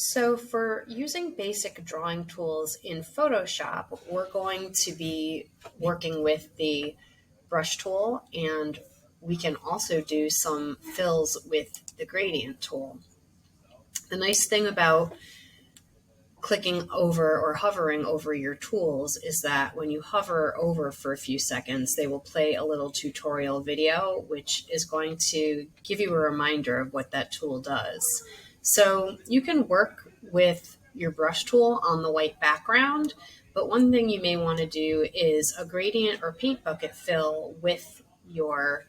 So for using basic drawing tools in Photoshop, we're going to be working with the brush tool, and we can also do some fills with the gradient tool. The nice thing about clicking over or hovering over your tools is that when you hover over for a few seconds, they will play a little tutorial video, which is going to give you a reminder of what that tool does. So you can work with your brush tool on the white background, but one thing you may want to do is a gradient or paint bucket fill with your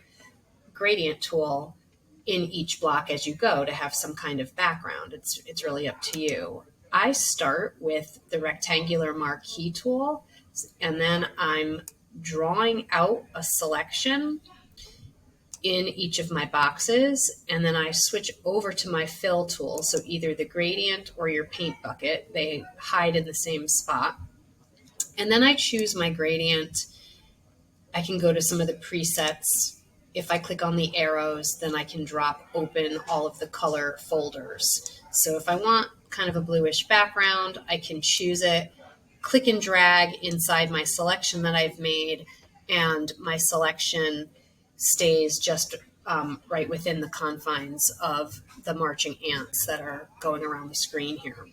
gradient tool in each block as you go to have some kind of background. It's really up to you. I start with the rectangular marquee tool, and then I'm drawing out a selection in each of my boxes, and then I switch over to my fill tool. So either the gradient or your paint bucket, they hide in the same spot. And then I choose my gradient. I can go to some of the presets. If I click on the arrows, then I can drop open all of the color folders. So if I want kind of a bluish background, I can choose it, click and drag inside my selection that I've made, and my selection stays just right within the confines of the marching ants that are going around the screen here.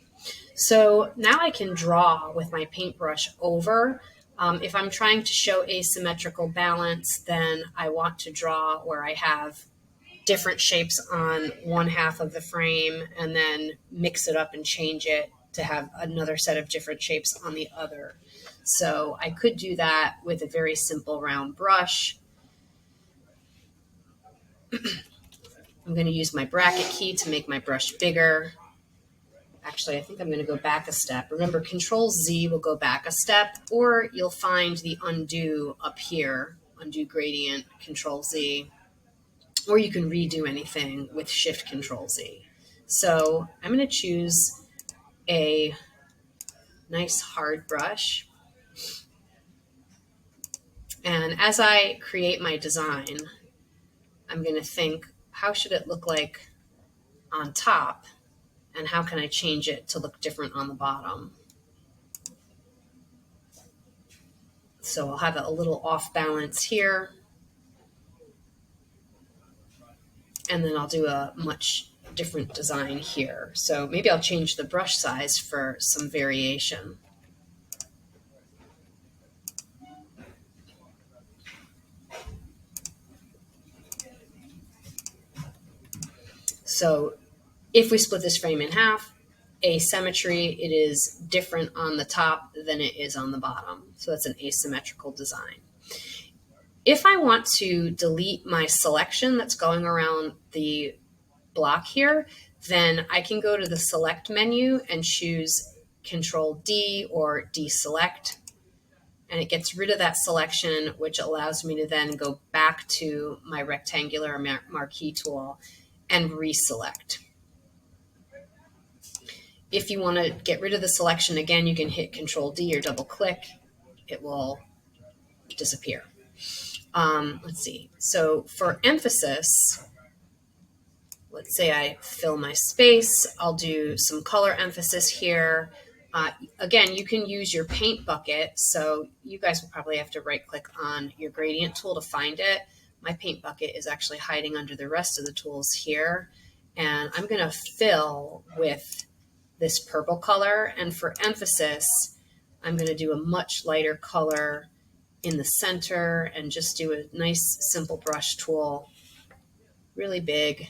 So now I can draw with my paintbrush over. If I'm trying to show asymmetrical balance, then I want to draw where I have different shapes on one half of the frame and then mix it up and change it to have another set of different shapes on the other. So I could do that with a very simple round brush. I'm going to use my bracket key to make my brush bigger. Actually, I think I'm going to go back a step. Remember, Control Z will go back a step, or you'll find the undo up here, undo gradient, Control Z, or you can redo anything with Shift Control Z. So I'm going to choose a nice hard brush. And as I create my design, I'm going to think, how should it look like on top? And how can I change it to look different on the bottom? So I'll have a little off balance here. And then I'll do a much different design here. So maybe I'll change the brush size for some variation. So if we split this frame in half, asymmetry, it is different on the top than it is on the bottom. So that's an asymmetrical design. If I want to delete my selection that's going around the block here, then I can go to the select menu and choose Control D or deselect, and it gets rid of that selection, which allows me to then go back to my rectangular marquee tool and reselect. If you want to get rid of the selection again, you can hit Control D or double click. It will disappear. Let's see. So for emphasis, let's say I fill my space. I'll do some color emphasis here. Again, you can use your paint bucket. So you guys will probably have to right click on your gradient tool to find it. My paint bucket is actually hiding under the rest of the tools here. And I'm going to fill with this purple color. And for emphasis, I'm going to do a much lighter color in the center and just do a nice simple brush tool, really big.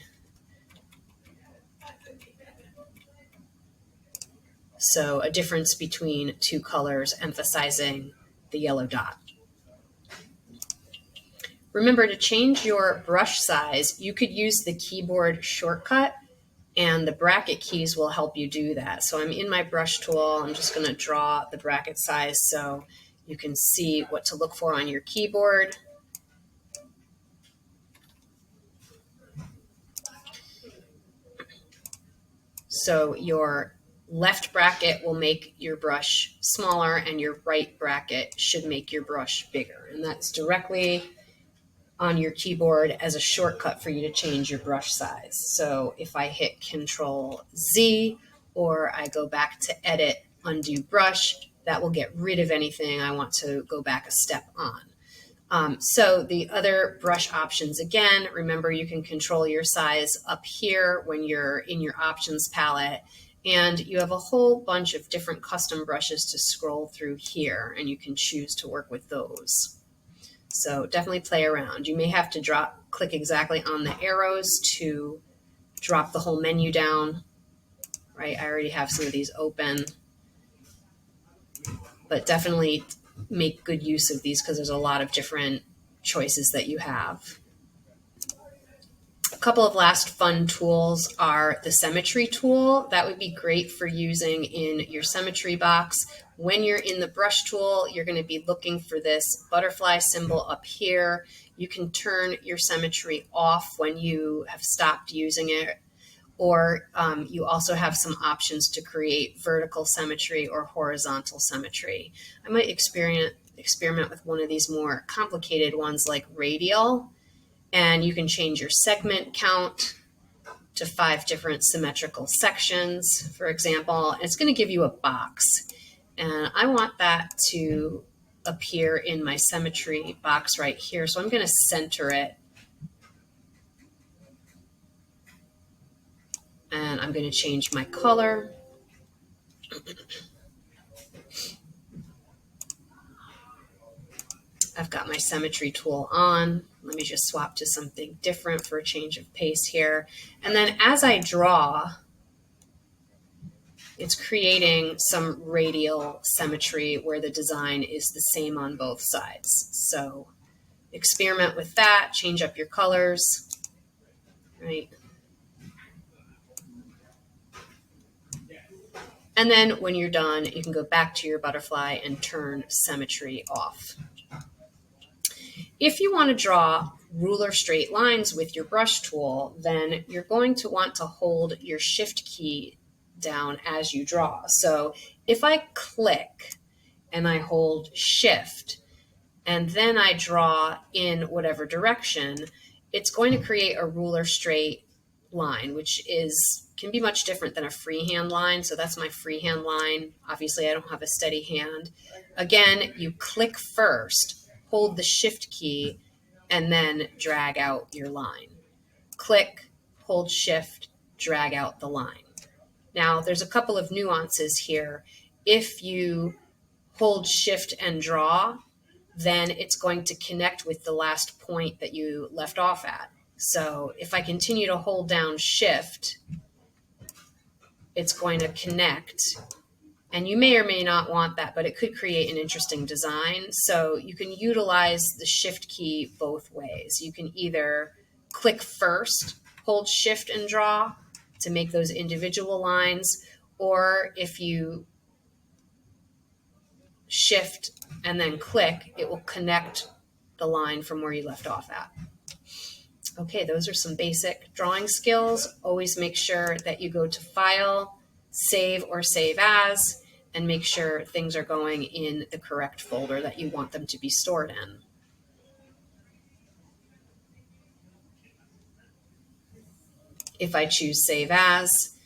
So a difference between two colors emphasizing the yellow dot. Remember, to change your brush size, you could use the keyboard shortcut, and the bracket keys will help you do that. So I'm in my brush tool. I'm just going to draw the bracket size so you can see what to look for on your keyboard. So your left bracket will make your brush smaller, and your right bracket should make your brush bigger. And that's directly on your keyboard as a shortcut for you to change your brush size. So if I hit Control Z or I go back to edit, undo brush, that will get rid of anything I want to go back a step on. So the other brush options, again, remember you can control your size up here when you're in your options palette, and you have a whole bunch of different custom brushes to scroll through here, and you can choose to work with those. So definitely play around. You may have to click exactly on the arrows to drop the whole menu down, right? I already have some of these open, but definitely make good use of these because there's a lot of different choices that you have. A couple of last fun tools are the symmetry tool. That would be great for using in your symmetry box. When you're in the brush tool, you're going to be looking for this butterfly symbol up here. You can turn your symmetry off when you have stopped using it, or you also have some options to create vertical symmetry or horizontal symmetry. I might experiment with one of these more complicated ones like radial, and you can change your segment count to 5 different symmetrical sections, for example. It's going to give you a box, and I want that to appear in my symmetry box right here, so I'm going to center it. And I'm going to change my color. I've got my symmetry tool on. Let me just swap to something different for a change of pace here. And then as I draw, it's creating some radial symmetry where the design is the same on both sides. So experiment with that, change up your colors, right? And then when you're done, you can go back to your butterfly and turn symmetry off. If you want to draw ruler straight lines with your brush tool, then you're going to want to hold your shift key down as you draw. So if I click and I hold shift and then I draw in whatever direction, it's going to create a ruler straight line, which can be much different than a freehand line. So that's my freehand line. Obviously, I don't have a steady hand. Again, you click first, hold the shift key, and then drag out your line. Click, hold shift, drag out the line. Now, there's a couple of nuances here. If you hold shift and draw, then it's going to connect with the last point that you left off at. So if I continue to hold down shift, it's going to connect. And you may or may not want that, but it could create an interesting design. So you can utilize the shift key both ways. You can either click first, hold shift and draw to make those individual lines, or if you shift and then click, it will connect the line from where you left off at. Okay, those are some basic drawing skills. Always make sure that you go to File, Save or Save As, and make sure things are going in the correct folder that you want them to be stored in. If I choose Save As,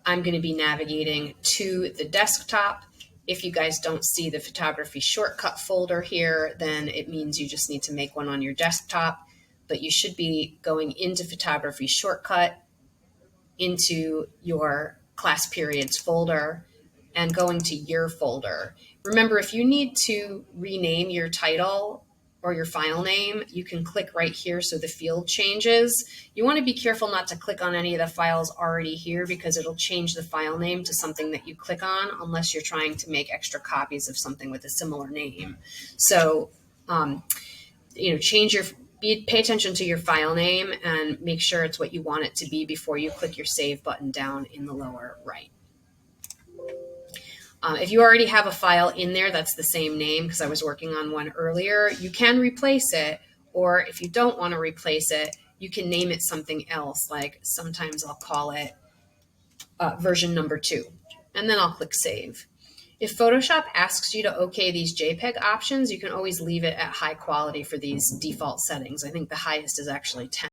I'm going to be navigating to the desktop. If you guys don't see the photography shortcut folder here, then it means you just need to make one on your desktop. But you should be going into photography shortcut, into your class periods folder, and going to your folder. Remember, if you need to rename your title or your file name, you can click right here so the field changes. You want to be careful not to click on any of the files already here because it'll change the file name to something that you click on unless you're trying to make extra copies of something with a similar name. So, pay attention to your file name and make sure it's what you want it to be before you click your save button down in the lower right. If you already have a file in there that's the same name, because I was working on one earlier, you can replace it, or if you don't want to replace it, you can name it something else, like sometimes I'll call it version number 2, and then I'll click save. If Photoshop asks you to okay these JPEG options, you can always leave it at high quality for these default settings. I think the highest is actually 10.